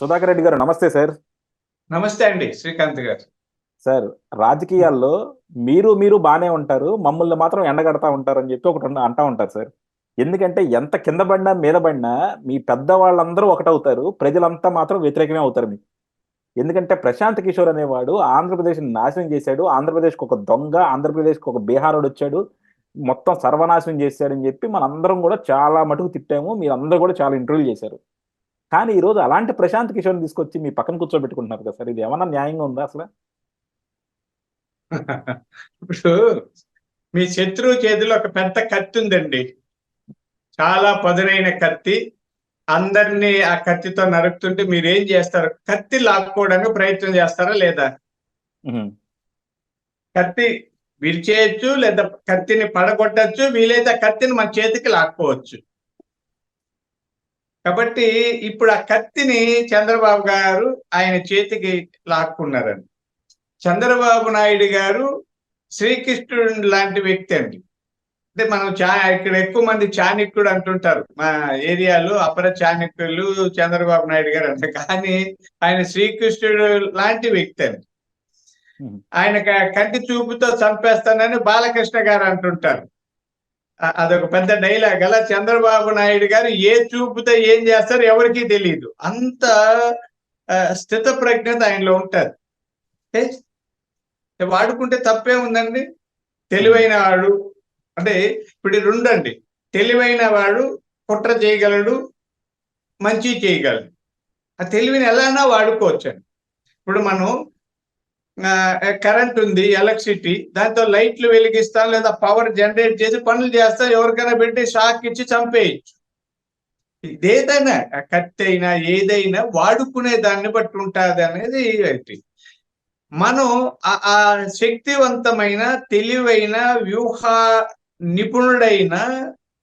సుధాకర్ రెడ్డి గారు నమస్తే సార్. నమస్తే అండి శ్రీకాంత్ గారు. సార్, రాజకీయాల్లో మీరు బానే ఉంటారు, మమ్మల్ని మాత్రం ఎండగడతా ఉంటారు అని చెప్పి ఒకటి అంటా ఉంటారు సార్. ఎందుకంటే ఎంత కింద పడినా మీద పడినా మీ పెద్దవాళ్ళందరూ ఒకటవుతారు, ప్రజలంతా మాత్రం వ్యతిరేకమే అవుతారు మీకు. ఎందుకంటే ప్రశాంత్ కిషోర్ అనేవాడు ఆంధ్రప్రదేశ్ నాశనం చేశాడు, ఆంధ్రప్రదేశ్కి ఒక దొంగ, ఆంధ్రప్రదేశ్కి ఒక బీహారోడు వచ్చాడు, మొత్తం సర్వనాశనం చేశాడని చెప్పి మనందరం కూడా చాలా మటుకు తిట్టాము, మీరందరూ కూడా చాలా ఇంటర్వ్యూలు చేశారు. కానీ ఈరోజు అలాంటి ప్రశాంత్ కిషోర్ని తీసుకొచ్చి మీ పక్కన కూర్చోబెట్టుకుంటున్నారు కదా సార్, ఇది ఏమన్నా న్యాయంగా ఉందా అసలు? ఇప్పుడు మీ శత్రువు చేతిలో ఒక పెద్ద కత్తి ఉందండి, చాలా పదునైన కత్తి. అందరినీ ఆ కత్తితో నరుకుతుంటే మీరేం చేస్తారు? కత్తి లాక్కోవడానికి ప్రయత్నం చేస్తారా లేదా? కత్తి విరిచేయచ్చు, లేదా కత్తిని పడగొట్టచ్చు, వీలైతే ఆ కత్తిని మన చేతికి లాక్కోవచ్చు. కాబట్టి ఇప్పుడు ఆ కత్తిని చంద్రబాబు గారు ఆయన చేతికి లాక్కున్నారండి. చంద్రబాబు నాయుడు గారు శ్రీకృష్ణుడు లాంటి వ్యక్తి అండి. అంటే మనం ఇక్కడ ఎక్కువ మంది చాణక్యుడు అంటుంటారు మా ఏరియాలో, అపర చాణక్యులు చంద్రబాబు నాయుడు గారు అంటే, కానీ ఆయన శ్రీకృష్ణుడు లాంటి వ్యక్తి అండి. ఆయన కంటి చూపుతో చంపేస్తానని బాలకృష్ణ గారు అంటుంటారు. అదొక పెద్ద డైలాగ్. అలా చంద్రబాబు నాయుడు గారు ఏ చూపుతో ఏం చేస్తారో ఎవరికీ తెలియదు, అంత స్థిత ప్రజ్ఞత ఆయనలో ఉంటారు. వాడుకుంటే తప్పే ఉందండి. తెలివైన వాడు అంటే ఇప్పుడు రెండండి, తెలివైన వాడు కుట్ర చేయగలడు, మంచి చేయగలడు. ఆ తెలివిని ఎలానా వాడుకోవచ్చండి. ఇప్పుడు మనం కరెంట్ ఉంది, ఎలక్ట్రిసిటీ, దాంతో లైట్లు వెలిగిస్తాం, లేదా పవర్ జనరేట్ చేసి పనులు చేస్తాం, ఎవరికైనా పెట్టి షాక్ ఇచ్చి చంపేయచ్చు. ఇదేదైనా కత్తి అయినా ఏదైనా వాడుకునే దాన్ని బట్టి ఉంటుంది అనేది. మనం ఆ శక్తివంతమైన, తెలివైన, వ్యూహ నిపుణుడైన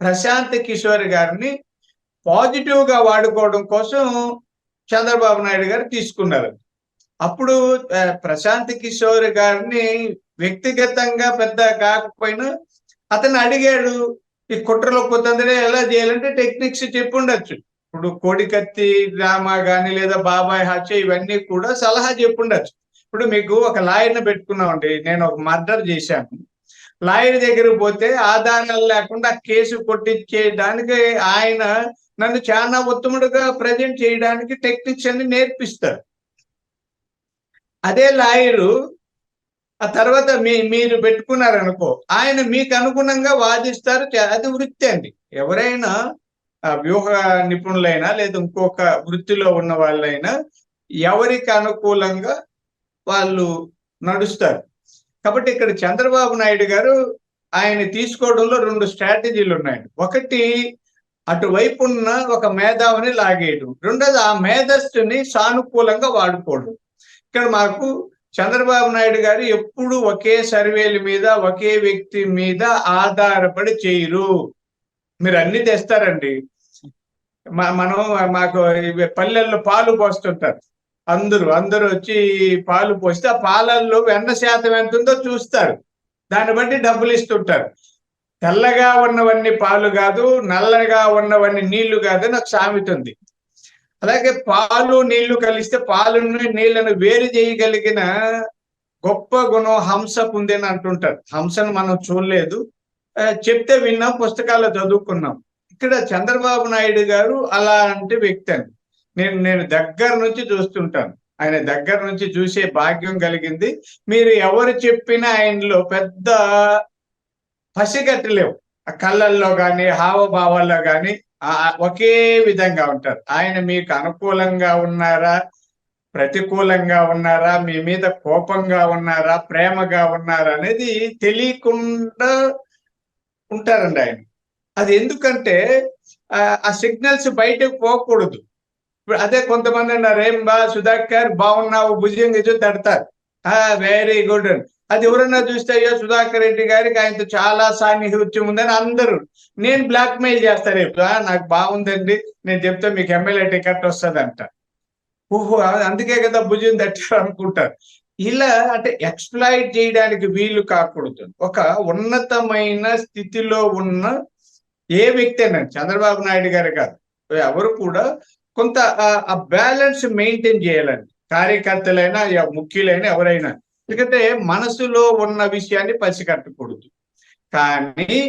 ప్రశాంత్ కిషోర్ గారిని పాజిటివ్ గా వాడుకోవడం కోసం చంద్రబాబు నాయుడు గారు తీసుకున్నారు. అప్పుడు ప్రశాంత్ కిషోర్ గారిని వ్యక్తిగతంగా పెద్ద కాకపోయినా అతను అడిగాడు, ఈ కుట్రలో కొత్తందరే ఎలా చేయాలంటే టెక్నిక్స్ చెప్పుండొచ్చు. ఇప్పుడు కోడికత్తి డ్రామా కానీ, లేదా బాబాయ్ హత్య, ఇవన్నీ కూడా సలహా చెప్పుండొచ్చు. ఇప్పుడు మీకు ఒక లాయర్ని పెట్టుకున్నామండి, నేను ఒక మర్డర్ చేశాను, లాయర్ దగ్గరకు పోతే ఆధారాలు లేకుండా కేసు కొట్టించేయడానికి ఆయన నన్ను చాలా ఉత్తముడుగా ప్రజెంట్ చేయడానికి టెక్నిక్స్ అన్ని నేర్పిస్తారు. అదే లాయరు ఆ తర్వాత మీరు పెట్టుకున్నారనుకో, ఆయన మీకు అనుగుణంగా వాదిస్తారు. అది వృత్తి అండి. ఎవరైనా వ్యూహ నిపుణులైనా లేదా ఇంకొక వృత్తిలో ఉన్న వాళ్ళైనా ఎవరికి అనుకూలంగా వాళ్ళు నడుస్తారు. కాబట్టి ఇక్కడ చంద్రబాబు నాయుడు గారు ఆయన తీసుకోవడంలో రెండు స్ట్రాటజీలు ఉన్నాయండి. ఒకటి, అటువైపు ఉన్న ఒక మేధావిని లాగేయడం. రెండోది, ఆ మేధస్సుని సానుకూలంగా వాడుకోవడం. ఇక్కడ మాకు చంద్రబాబు నాయుడు గారు ఎప్పుడు ఒకే సర్వేల మీద, ఒకే వ్యక్తి మీద ఆధారపడి చేయరు. మీరు అన్ని తెస్తారండి. మాకు పల్లెల్లో పాలు పోస్తుంటారు, అందరూ వచ్చి పాలు పోస్తే ఆ పాలల్లో వెన్న శాతం ఎంత ఉందో చూస్తారు, దాన్ని బట్టి డబ్బులు ఇస్తుంటారు. తెల్లగా ఉన్నవన్నీ పాలు కాదు, నల్లగా ఉన్నవన్నీ నీళ్లు కాదు అని ఒక సామెత ఉంది. అలాగే పాలు నీళ్లు కలిస్తే పాలను నీళ్లను వేరు చేయగలిగిన గొప్ప గుణం హంసకు ఉంది అని అంటుంటారు. హంసను మనం చూడలేదు, చెప్తే విన్నాం, పుస్తకాల్లో చదువుకున్నాం. ఇక్కడ చంద్రబాబు నాయుడు గారు అలాంటి వ్యక్తి అండి. నేను దగ్గర నుంచి చూస్తుంటాను, ఆయన దగ్గర నుంచి చూసే భాగ్యం కలిగింది. మీరు ఎవరు చెప్పినా ఆయనలో పెద్ద పసిగట్టలేవు. కళ్ళల్లో కానీ, హావభావాల్లో కానీ ఒకే విధంగా ఉంటారు. ఆయన మీకు అనుకూలంగా ఉన్నారా, ప్రతికూలంగా ఉన్నారా, మీ మీద కోపంగా ఉన్నారా, ప్రేమగా ఉన్నారా అనేది తెలియకుండా ఉంటారండి ఆయన. అది ఎందుకంటే ఆ సిగ్నల్స్ బయటకు పోకూడదు. అదే కొంతమంది అన్నారు, ఏం సుధాకర్ బాగున్నావు, భుజంగా చూసి తడతారు, వెరీ గుడ్ అని. అది ఎవరన్నా చూస్తే, అయ్యో సుధాకర్ రెడ్డి గారికి ఆయనతో చాలా సాన్నిహిత్యం ఉందని అందరూ నేను బ్లాక్ మెయిల్ చేస్తారు. నాకు బాగుందండి, నేను చెప్తే మీకు ఎమ్మెల్యే టికెట్ వస్తుందంట. ఓహో, అందుకే కదా భుజం తట్టారు అనుకుంటారు. ఇలా అంటే ఎక్స్ప్లాయిట్ చేయడానికి వీలు కాకూడదు. ఒక ఉన్నతమైన స్థితిలో ఉన్న ఏ వ్యక్తి అయినా, చంద్రబాబు నాయుడు గారు కాదు, ఎవరు కూడా కొంత ఆ బ్యాలెన్స్ మెయింటైన్ చేయాలండి. కార్యకర్తలైనా ముఖ్యులైనా ఎవరైనా, ఎందుకంటే మనసులో ఉన్న విషయాన్ని పసిగట్టకూడదు. కానీ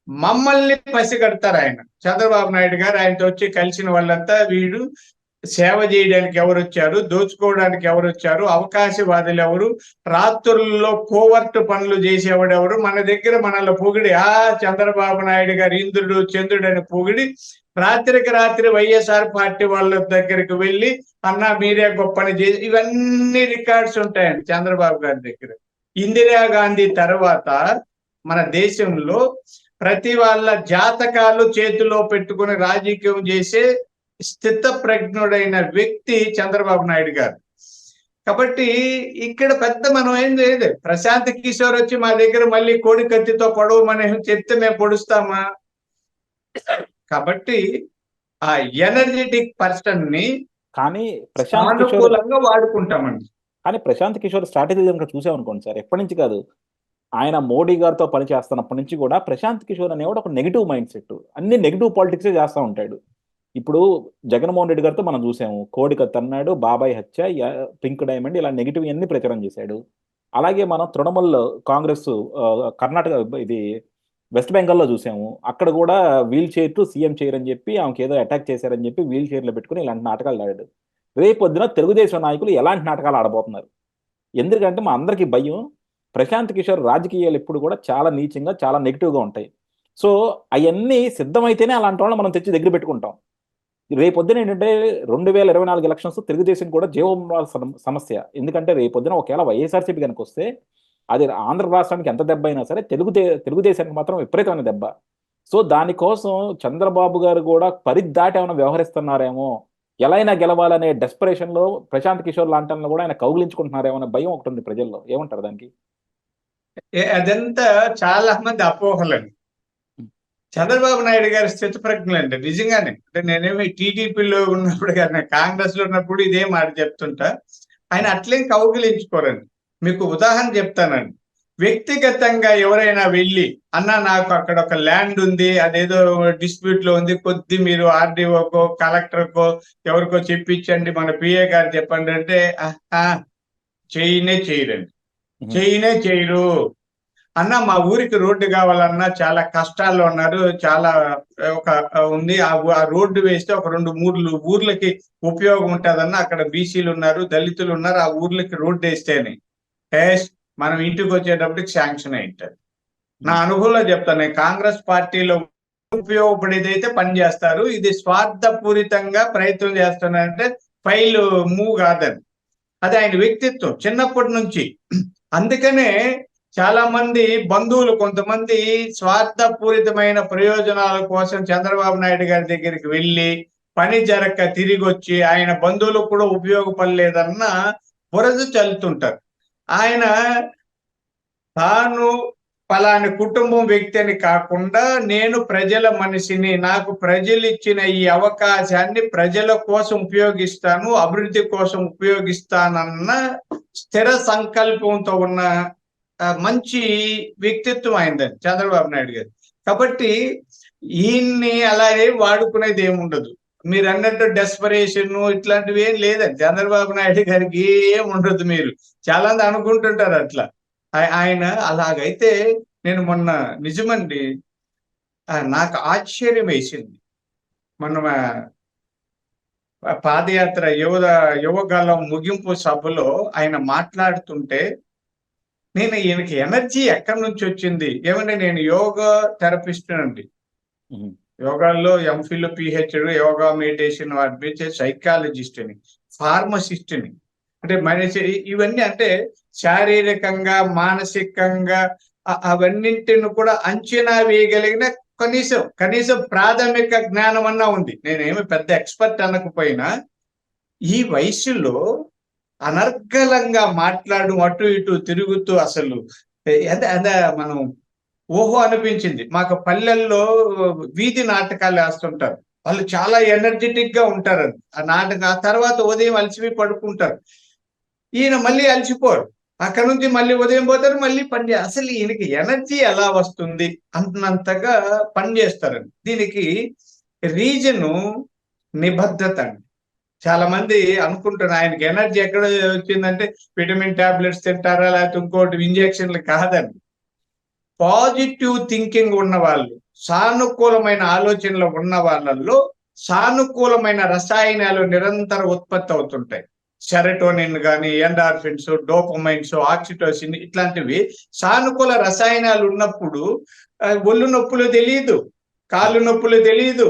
మమ్మల్ని పసిగడతారు ఆయన. చంద్రబాబు నాయుడు గారు ఆయనతో వచ్చి కలిసిన వాళ్ళంతా వీడు సేవ చేయడానికి ఎవరు వచ్చారు, దోచుకోవడానికి ఎవరు వచ్చారు, అవకాశవాదులు ఎవరు, రాత్రుల్లో కోవర్ట్ పనులు చేసేవాడు ఎవరు, మన దగ్గర మనల్ని పొగిడి చంద్రబాబు నాయుడు గారు ఇంద్రుడు చంద్రుడు అని పొగిడి రాత్రికి రాత్రి వైఎస్ఆర్ పార్టీ వాళ్ళ దగ్గరికి వెళ్ళి అన్నా మీరే గొప్పని చేసి, ఇవన్నీ రికార్డ్స్ ఉంటాయండి చంద్రబాబు గారి దగ్గర. ఇందిరాగాంధీ తర్వాత మన దేశంలో ప్రతి వాళ్ళ జాతకాలు చేతిలో పెట్టుకుని రాజకీయం చేసే స్థిత ప్రజ్ఞుడైన వ్యక్తి చంద్రబాబు నాయుడు గారు. కాబట్టి ఇక్కడ పెద్ద మనం ఏం చేయలేదు. ప్రశాంత్ కిషోర్ వచ్చి మా దగ్గర మళ్ళీ కోడి కత్తితో పొడవమని చెప్తే మేము పొడుస్తామా? కాబట్టి ఆ ఎనర్జెటిక్ పర్సన్ ని కానీ ప్రశాంత్ కిషోర్ అనుకూలంగా వాడుకుంటామండి. కానీ ప్రశాంత్ కిషోర్ స్ట్రాటజీ కనుక చూసామనుకోండి సార్, ఎప్పటి నుంచి కాదు, ఆయన మోడీ గారితో పనిచేస్తున్నప్పటి నుంచి కూడా ప్రశాంత్ కిషోర్ అనేవాడు ఒక నెగిటివ్ మైండ్ సెట్, అన్ని నెగిటివ్ పాలిటిక్సే చేస్తూ ఉంటాడు. ఇప్పుడు జగన్మోహన్ రెడ్డి గారితో మనం చూసాము, కోడికత్ అన్నాడు, బాబాయ్ హత్య, పింక్ డైమండ్, ఇలా నెగిటివ్ అన్ని ప్రచారం చేశాడు. అలాగే మనం తృణమూల్ కాంగ్రెస్ కర్ణాటక ఇది వెస్ట్ బెంగాల్లో చూసాము, అక్కడ కూడా wheelchair to CM chair అని చెప్పి ఆమెకి ఏదో అటాక్ చేశారని చెప్పి వీల్ చైర్లో పెట్టుకుని ఇలాంటి నాటకాలు ఆడాడు. రేపొద్దున తెలుగుదేశం నాయకులు ఎలాంటి నాటకాలు ఆడబోతున్నారు? ఎందుకంటే మా అందరికీ భయం, ప్రశాంత్ కిషోర్ రాజకీయాలు ఎప్పుడు కూడా చాలా నీచంగా, చాలా నెగిటివ్గా ఉంటాయి. సో అవన్నీ సిద్ధమైతేనే అలాంటి వాళ్ళని మనం తెచ్చి దగ్గర పెట్టుకుంటాం. రేపొద్దున ఏంటంటే 2024 ఎలక్షన్స్ తెలుగుదేశం కూడా జీవోన్మరణ సమస్య. ఎందుకంటే రేపొద్దున ఒకవేళ వైఎస్ఆర్సీపీ కనుక వస్తే అది ఆంధ్ర రాష్ట్రానికి ఎంత దెబ్బ అయినా సరే తెలుగుదేశానికి మాత్రం విపరీతమైన దెబ్బ. సో దానికోసం చంద్రబాబు గారు కూడా పరిదాటి ఏమైనా వ్యవహరిస్తున్నారేమో, ఎలా అయినా గెలవాలనే డెస్పరేషన్ లో ప్రశాంత్ కిషోర్ లాంటి కూడా ఆయన కౌగిలించుకుంటున్నారేమో అనే భయం ఒకటి ఉంది ప్రజల్లో. ఏమంటారు దానికి? అదంతా చాలా మంది అపోహలండి. చంద్రబాబు నాయుడు గారి స్థితప్రజ్ఞలండి నిజంగానే. అంటే నేనేమి టీడీపీలో ఉన్నప్పుడు కానీ కాంగ్రెస్ లో ఉన్నప్పుడు ఇదే మాట చెప్తుంటా. ఆయన అట్లేం కౌగిలించుకోరండి. మీకు ఉదాహరణ చెప్తానండి. వ్యక్తిగతంగా ఎవరైనా వెళ్ళి అన్న నాకు అక్కడ ఒక ల్యాండ్ ఉంది, అదేదో డిస్ప్యూట్ లో ఉంది, కొద్ది మీరు ఆర్డీఓకో కలెక్టర్కో ఎవరికో చెప్పించండి, మన పిఏ గారు చెప్పండి అంటే చేయరండి, చేయరు. అన్న మా ఊరికి రోడ్డు కావాలన్నా చాలా కష్టాల్లో ఉన్నారు, చాలా ఒక ఉంది, ఆ రోడ్డు వేస్తే ఒక 2-3 ఊర్లకి ఉపయోగం ఉంటుందన్న, అక్కడ బీసీలు ఉన్నారు, దళితులు ఉన్నారు, ఆ ఊర్లకి రోడ్డు వేస్తేనే మనం ఇంటికి వచ్చేటప్పటికి శాంక్షన్ అయింటది. నా అనుభవంలో చెప్తాను, కాంగ్రెస్ పార్టీలో ఉపయోగపడేది అయితే పని చేస్తారు, ఇది స్వార్థపూరితంగా ప్రయత్నం చేస్తున్నారంటే ఫైల్ మూవ్ కాదని. అది ఆయన వ్యక్తిత్వం చిన్నప్పటి నుంచి. అందుకనే చాలా మంది బంధువులు కొంతమంది స్వార్థపూరితమైన ప్రయోజనాల కోసం చంద్రబాబు నాయుడు గారి దగ్గరికి వెళ్ళి పని జరగక తిరిగి వచ్చి ఆయన బంధువులకు కూడా ఉపయోగపడలేదన్న బురద చల్లుతుంటారు. ఆయన తాను పలాని కుటుంబం వ్యక్తి అని కాకుండా నేను ప్రజల మనిషిని, నాకు ప్రజలు ఇచ్చిన ఈ అవకాశాన్ని ప్రజల కోసం ఉపయోగిస్తాను, అభివృద్ధి కోసం ఉపయోగిస్తానన్న స్థిర సంకల్పంతో ఉన్న మంచి వ్యక్తిత్వం అయిందండి చంద్రబాబు నాయుడు గారు. కాబట్టి ఈయన్ని అలాగే వాడుకునేది ఏముండదు. మీరు అన్నట్టు డెస్పరేషన్ ఇట్లాంటివి ఏం లేదండి చంద్రబాబు నాయుడు గారికి, ఏం ఉండదు. మీరు చాలా మంది అనుకుంటుంటారు అట్లా. ఆయన అలాగైతే నేను మొన్న నిజమండి నాకు ఆశ్చర్యం వేసింది. మొన్న పాదయాత్ర యువగలం ముగింపు సభలో ఆయన మాట్లాడుతుంటే నేను ఈయనకి ఎనర్జీ ఎక్కడి నుంచి వచ్చింది ఏమంటే, నేను యోగా థెరపిస్ట్ అండి, యోగాల్లో ఎంఫిల్ పిహెచ్డి యోగా మెడిటేషన్ వాటి సైకాలజిస్ట్ అని, ఫార్మసిస్ట్ అని, అంటే మనిషి ఇవన్నీ అంటే శారీరకంగా మానసికంగా అవన్నింటిని కూడా అంచనా వేయగలిగిన కనీసం ప్రాథమిక జ్ఞానం అన్నా ఉంది. నేనేమి పెద్ద ఎక్స్పర్ట్ అనకపోయినా ఈ వయసులో అనర్గళంగా మాట్లాడు అటు ఇటు తిరుగుతూ అసలు అంటే మనం ఓహో అనిపించింది. మాకు పల్లెల్లో వీధి నాటకాలు వేస్తుంటారు, వాళ్ళు చాలా ఎనర్జెటిక్ గా ఉంటారు. ఆ తర్వాత ఉదయం అలసిపోయి పడుకుంటారు. ఈయన మళ్ళీ అలసిపోరు, అక్కడ నుంచి మళ్ళీ ఉదయం పోతారు, మళ్ళీ పని అసలు ఈయనకి ఎనర్జీ ఎలా వస్తుంది అన్నంతగా పని చేస్తారండి. దీనికి రీజను నిబద్ధత అండి. చాలా మంది అనుకుంటున్నారు ఆయనకి ఎనర్జీ ఎక్కడ వచ్చిందంటే విటమిన్ టాబ్లెట్స్ తింటారా లేకపోతే ఇంకోటి ఇంజెక్షన్లు కాదండి. పాజిటివ్ థింకింగ్ ఉన్న వాళ్ళు, సానుకూలమైన ఆలోచనలు ఉన్న వాళ్ళల్లో సానుకూలమైన రసాయనాలు నిరంతరం ఉత్పత్తి అవుతుంటాయి. సెరటోనిన్ కానీ, ఎండార్ఫిన్స్, డోపమైన్స్, ఆక్సిటోసిన్ ఇట్లాంటివి సానుకూల రసాయనాలు ఉన్నప్పుడు ఒళ్ళు నొప్పులు తెలియదు, కాళ్ళు నొప్పులు తెలియదు,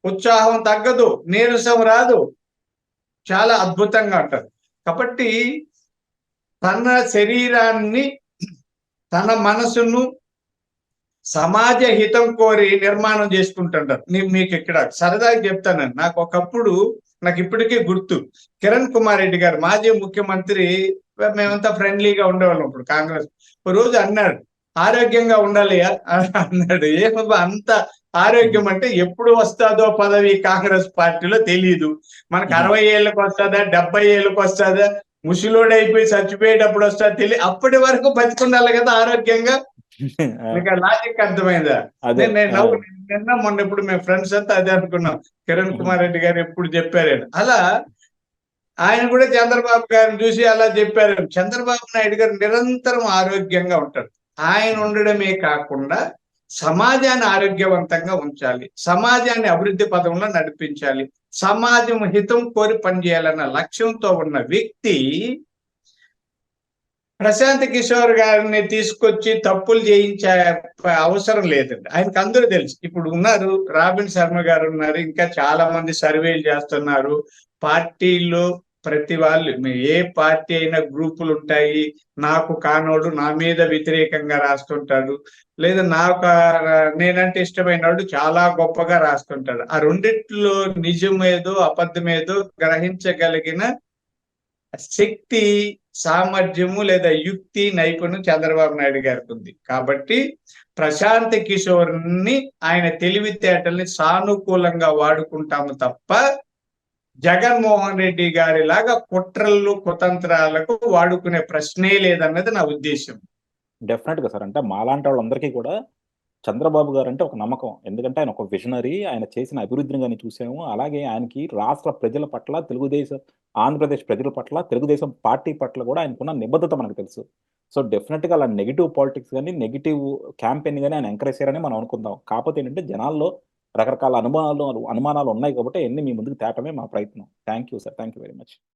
ఉత్సాహం తగ్గదు, నీరసం రాదు, చాలా అద్భుతంగా ఉంటారు. కాబట్టి తన శరీరాన్ని, తన మనసును సమాజ హితం కోరి నిర్మాణం చేసుకుంటుంటారు. మీకు ఇక్కడ సరదాగా చెప్తానండి. నాకు ఒకప్పుడు, నాకు ఇప్పటికీ గుర్తు, కిరణ్ కుమార్ రెడ్డి గారు మాజీ ముఖ్యమంత్రి, మేమంతా ఫ్రెండ్లీగా ఉండేవాళ్ళం. ఇప్పుడు కాంగ్రెస్ ఒక రోజు అన్నాడు, ఆరోగ్యంగా ఉండాలి అన్నాడు. ఏమబ్బా అంత ఆరోగ్యం అంటే ఎప్పుడు వస్తుందో పదవి కాంగ్రెస్ పార్టీలో తెలియదు. మనకు 60 ఏళ్ళకి వస్తుందా, 70 ఏళ్ళకి వస్తుందా, ముసిలోడైపోయి చచ్చిపోయేటప్పుడు వస్తుందా తెలియదు. అప్పటి వరకు బతికుండాలి కదా ఆరోగ్యంగా. మీకు ఆ లాజిక్ అర్థమైందా? అదే నేను నిన్న మొన్న ఇప్పుడు మేము ఫ్రెండ్స్ అంతా అదే అనుకున్నాం, కిరణ్ కుమార్ రెడ్డి గారు ఎప్పుడు చెప్పారని. అలా ఆయన కూడా చంద్రబాబు గారిని చూసి అలా చెప్పారు. చంద్రబాబు నాయుడు గారు నిరంతరం ఆరోగ్యంగా ఉంటారు. ఆయన ఉండడమే కాకుండా సమాజాన్ని ఆరోగ్యవంతంగా ఉంచాలి, సమాజాన్ని అభివృద్ధి పదంలో నడిపించాలి, సమాజం హితం కోరి పనిచేయాలన్న లక్ష్యంతో ఉన్న వ్యక్తి ప్రశాంత్ కిషోర్ గారిని తీసుకొచ్చి తప్పులు చేయించే అవసరం లేదండి. ఆయనకు అందరూ తెలుసు. ఇప్పుడు ఉన్నారు రాబిన్ శర్మ గారు ఉన్నారు, ఇంకా చాలా మంది సర్వేలు చేస్తున్నారు. పార్టీల్లో ప్రతి వాళ్ళు, ఏ పార్టీ అయినా గ్రూపులు ఉంటాయి. నాకు కానోడు నా మీద వ్యతిరేకంగా రాస్తుంటాడు, లేదా నాకు నేనంటే ఇష్టమైనోడు చాలా గొప్పగా రాస్తుంటాడు. ఆ రెండిట్లో నిజమేదో అబద్ధమేదో గ్రహించగలిగిన శక్తి, సామర్థ్యము లేదా యుక్తి, నైపుణ్యం చంద్రబాబు నాయుడు గారికి ఉంది. కాబట్టి ప్రశాంత్ కిషోర్ ని, ఆయన తెలివితేటల్ని సానుకూలంగా వాడుకుంటాము తప్ప జగన్మోహన్ రెడ్డి గారి లాగా కుట్రలు కుతంత్రాలకు వాడుకునే ప్రశ్నే లేదన్నది నా ఉద్దేశం. డెఫినెట్ గా సార్. అంటే మాలాంటి వాళ్ళందరికీ కూడా చంద్రబాబు గారు అంటే ఒక నమ్మకం. ఎందుకంటే ఆయన ఒక విజనరీ. ఆయన చేసిన అభివృద్ధిని గాని చూసాము. అలాగే ఆయనకి రాష్ట్ర ప్రజల పట్ల, ఆంధ్రప్రదేశ్ ప్రజల పట్ల, తెలుగుదేశం పార్టీ పట్ల కూడా ఆయనకున్న నిబద్ధత మనకు తెలుసు. సో డెఫినెట్‌గా అలా నెగెటివ్ పాలిటిక్స్ గాని, నెగెటివ్ క్యాంపెయిన్ గాని ఆయన ఎంకరేజ్ చేయరని మనం అనుకుందాం. కాకపోతే ఏంటంటే జనాల్లో రకరకాల అనుమానాలు ఉన్నాయి కాబట్టి అయన్నీ మీ ముందుకు తేవటమే మా ప్రయత్నం. Thank you sir. Thank you very much.